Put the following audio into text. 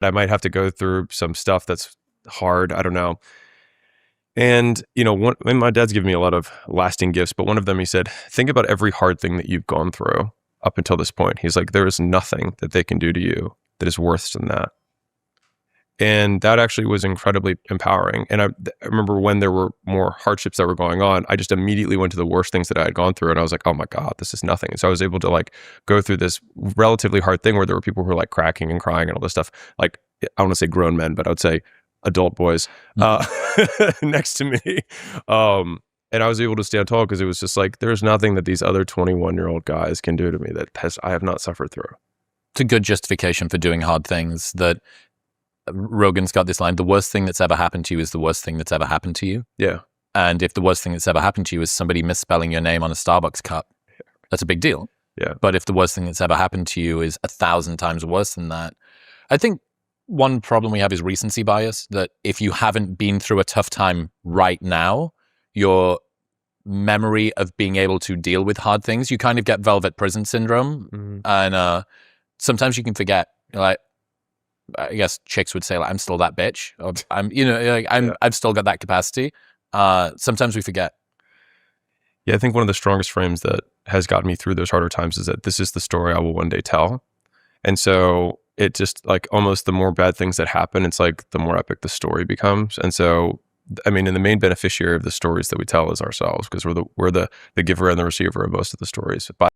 I might have to go through some stuff that's hard. I don't know. And, and my dad's given me a lot of lasting gifts, but one of them, he said, think about every hard thing that you've gone through up until this point. He's like, there is nothing that they can do to you that is worse than that. And that actually was incredibly empowering. And I remember when there were more hardships that were going on, I just immediately went to the worst things that I had gone through. And I was like, oh my God, this is nothing. And so I was able to like go through this relatively hard thing where there were people who were like cracking and crying and all this stuff. Like, I want to say grown men, but I would say adult boys next to me. And I was able to stand tall because it was just like, there's nothing that these other 21-year-old guys can do to me that I have not suffered through. It's a good justification for doing hard things. That Rogan's got this line, the worst thing that's ever happened to you is the worst thing that's ever happened to you. Yeah. And if the worst thing that's ever happened to you is somebody misspelling your name on a Starbucks cup, that's a big deal. Yeah. But if the worst thing that's ever happened to you is 1,000 times worse than that, I think one problem we have is recency bias, that if you haven't been through a tough time right now, your memory of being able to deal with hard things, you kind of get velvet prison syndrome. Mm-hmm. And sometimes you can forget. Like, I guess chicks would say, like, I'm still that bitch. Or I've still got that capacity. Sometimes we forget. Yeah, I think one of the strongest frames that has gotten me through those harder times is that this is the story I will one day tell. And so it just like almost the more bad things that happen, it's like the more epic the story becomes. And so, I mean, and the main beneficiary of the stories that we tell is ourselves, because we're the giver and the receiver of most of the stories. But